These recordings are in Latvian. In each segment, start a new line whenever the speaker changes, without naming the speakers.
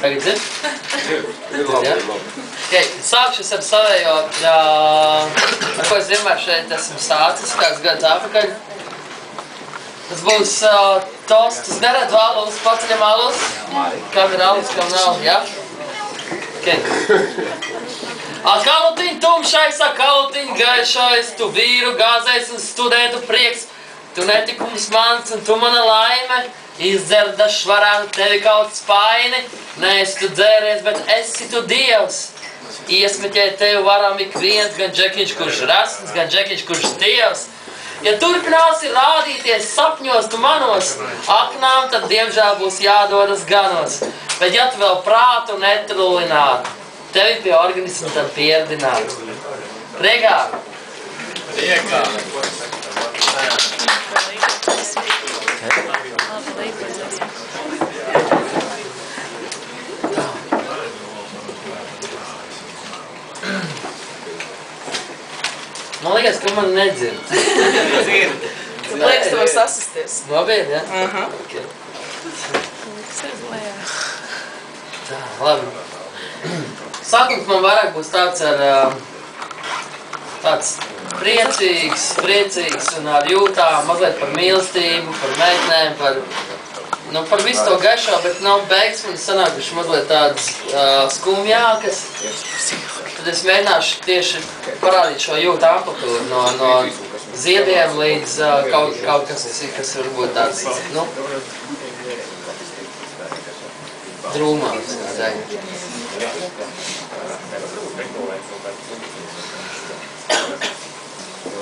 Tagad dzird? Ir labi. Sākšu ar savējo, ar ko es vienmēr šeit esmu sācis, kāds gads atpakaļ. Tas būs tosts, tas neredz alus, paceļam alus. Kam ir alus, kam nav, ja? Kalutiņ tumšais, kalutiņ gaišais, tu vīru gāzais un studētu prieks. Tu netikums mans un tu mana laime. Izdzerda švarānu tevi kaut spaini. Neesi tu dzēries, bet esi tu Dievs. Iesmeķē tevi varam ik viens, gan džekiņš, kurš rasns, gan džekiņš, kurš Dievs. Ja turpināsi rādīties sapņos tu manos, aknām, tad diemžēl būs jādodas ganos. Bet ja tu vēl prātu netrulinātu, tevi pie organismu tad pieredinātu. Priekā! Priekā! Man liekas, ka man nedzird.
Tu liekas, tu var sasisties.
Nopietni, ja?
Okay.
Tā, labi. Sākums man vairāk būs tāds tāds priecīgs un ar jūtām, mazliet par mīlestību, par meitnēm, par visu to gaišo, bet beigas man sanākuši mazliet tādas skumjākas. Tad es mēģināšu tieši parādīt šo jūtu amplitūdu no ziediem līdz kaut kas varbūt tāds, drūmāks, kā teikt.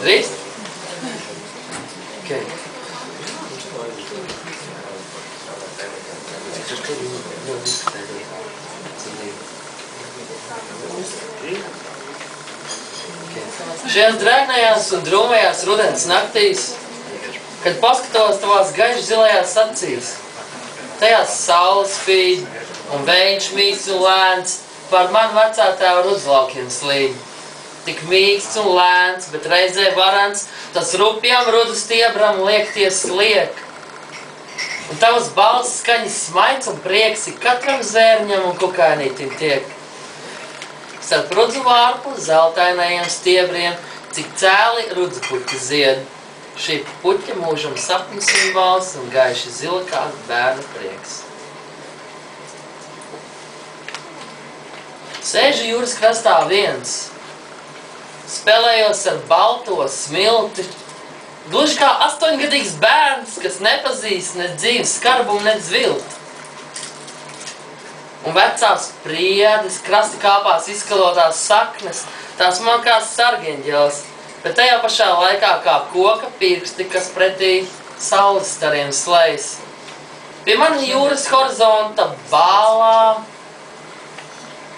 Drīkst? Okay. Šajās drēgnajās un drūmajās rudens naktīs, kad paskatos tavās gaiši zilajās acīs, tajās saule spīd un vējš mīksts un lēns par manu vecā tēva rudzlaukiem slīd. Tik mīksts un lēns, bet reizē varants, tas rupjam rudu stiebram liekties liek. Un tavas balss skaņas smaids un prieks ik katram zērņam un kukainītim tiek. Starp rudzu vārpu, zeltainajiem stiebriem, cik cēli rudzu puķi zied. Šī puķa mūžam sapņu simbols un gaiši zila kā bērnu prieks. Sēžu jūras krastā viens, spēlējos ar balto smilti, gluži kā 8-gadīgs bērns, kas nepazīst ne dzīves skarbumu, ne zvilti. Un vecās priedes, krasti kāpās izkalotās saknes, tās man kā sargeņģels, bet tajā pašā laikā kā koka pirksti, kas pretī saules stariem slējas. Pie mani jūras horizonta bālā,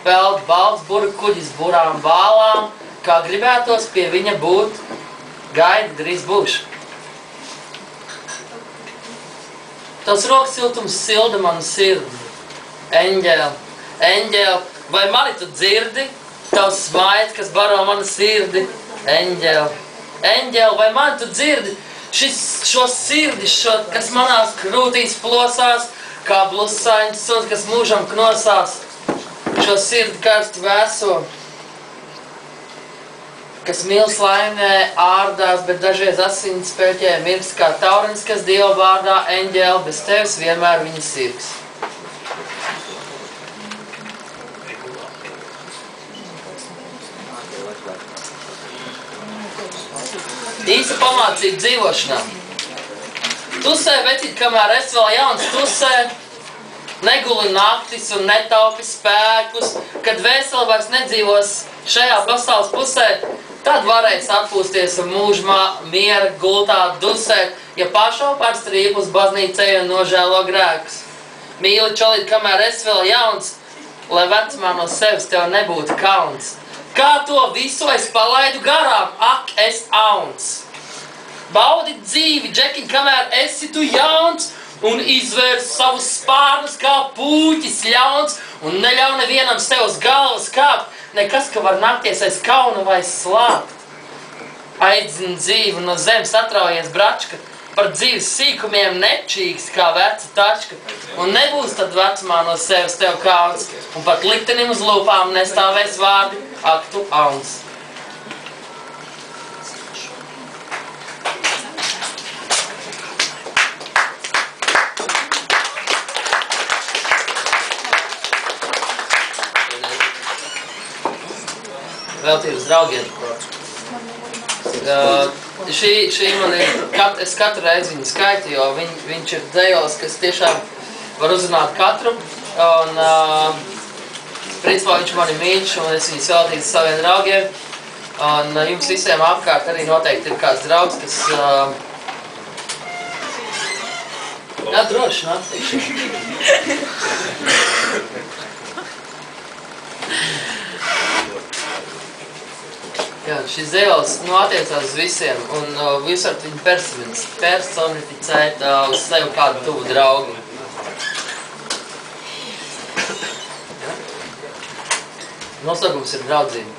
peld balts burgu kuģis burām bālām, kā gribētos pie viņa būt, gaidi drīz būšu. Tavs rokas siltums silda manu sirdi. Eņģēl, vai mani tu dzirdi? Tavs smaids, kas baro manu sirdi. Eņģēl, vai mani tu dzirdi? Šo sirdi, kas manās krūtīs plosās, kā blusains suns, kas mūžam knosās. Šo sirdi karstu vēso, kas mils laimē ārdās, bet dažreiz asins spēļķē mirks kā taurins, kas Dieva vārdā eņģēl, bez tevis vienmēr viņa sirgs. Īsa pamācība dzīvošanā. Tusē, vecīt, kamēr es vēl jauns tusē, neguli naktis un netaupi spēkus, kad vēseli vairs nedzīvos šajā pasaules pusē, tad varēs atpūsties un mūžmā miera gultā dusēt, ja pašaup ar strīpu uz baznīcei un nožēlo grēkus. Mīli čolīt, kamēr es vēl jauns, lai vecumā no sevis tev nebūtu kauns. Kā to visu es palaidu garām, ak, es auns. Baudi dzīvi, džekiņ, kamēr esi tu jauns, un izvērs savus spārnus kā pūķis ļauns, un neļauj nevienam sev uz galvas kāpt, nekas, ka var nakties aiz kauna vai slāpt. Aidzin dzīvi no zemes atraujies bračka, par dzīves sīkumiem nečīgs kā veca tačka, un nebūs tad vecumā no sevis tev kauns, un pat liktenim uz lūpām nestāvēs vārdi, ak tu auns. Veltības draugiem. Šī man ir, es katru reizi viņu skaitu, jo viņš ir dzējos, kas tiešām var uzrunāt katru, un principā viņš mani mīļš, un es viņus veltīju saviem draugiem, un jums visiem apkārt arī noteikti ir kāds draugs, kas jā, droši, nāk, Jā, šis dzējos attiecās uz visiem, un jūs varat viņu personificēt uz sevi kādu tuvu draugu. Ja? Nosaukums ir draudzība.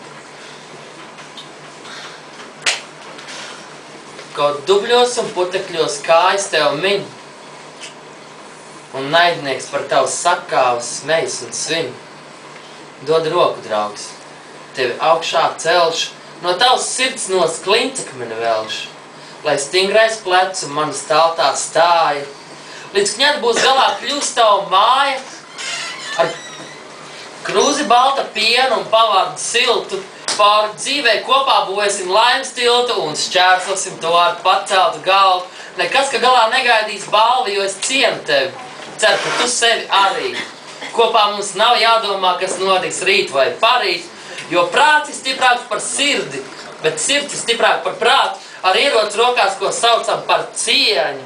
Kaut dubļos un putekļos kājas tev min, un naidnieks par tavu sakāvas smejas un svin. Dod roku, draugs, tevi augšā celšu, no tavas sirds nos kliņcakmeni velš, lai stingrais plecs un manas taltā stāja, līdz kņet būs galā kļūst tava māja, ar krūzi balta pienu un pavārdu siltu, pāri dzīvē kopā būvēsim laimes tiltu un šķērsosim to ar paceltu galvu. Nekas, ka galā negaidīs balvi, jo es cienu tevi, ceru, ka tu sevi arī. Kopā mums nav jādomā, kas notiks rīt vai parīt, jo prāts ir stiprāks par sirdi, bet sirds ir stiprāk par prātu, ar ieroci rokās, ko saucam par cieņu.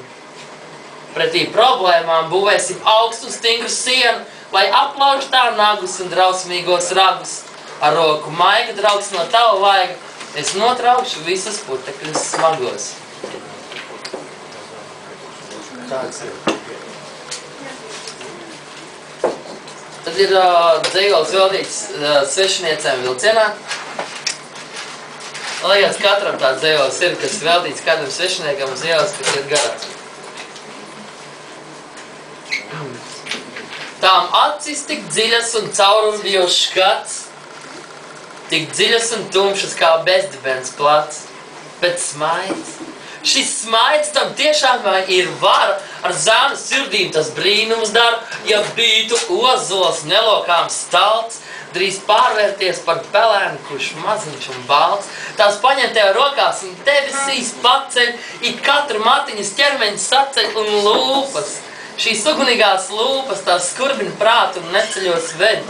Pretī problēmām būvēsim augstu un stingru sienu, lai aplauž tā nagus un drausmīgos ragus. Ar roku maiga, draugs, no tava vaiga, es notraukšu visas putekļus smagos. Tāds ir. Tad ir dzējols veltīts svešiniecēm vilcienā. Liekas, katram tāds dzējols ir, kas veltīts kādam svešiniekam uz ielas, kas ir garās. Tām acis tik dziļas un caurumļos skats, tik dziļas un tumšas kā bezdibens plats, bet smaids. Šis smaids tam tiešām ir vara, ar zēnu sirdīm tas brīnums dara, ja bītu ozols nelokām stalts, drīz pārvērties par pelēnu, kurš maziņš un balts. Tās paņem tev rokās un debesīs paceļ, ik katru matiņas ķermeņu saceļ un lūpas. Šīs ugunīgās lūpas tās skurbina prātu un neceļos ved.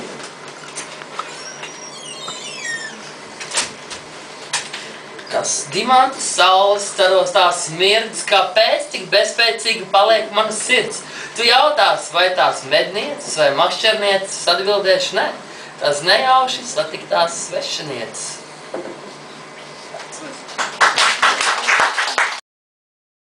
Tās dimantas saules staros tās smirdas, kāpēc tik bezspēcīgi paliek mana sirds. Tu jautās, vai tās mednieces vai makšķernieces, atbildēšu ne. Tās nejauši satiktās svešinieces.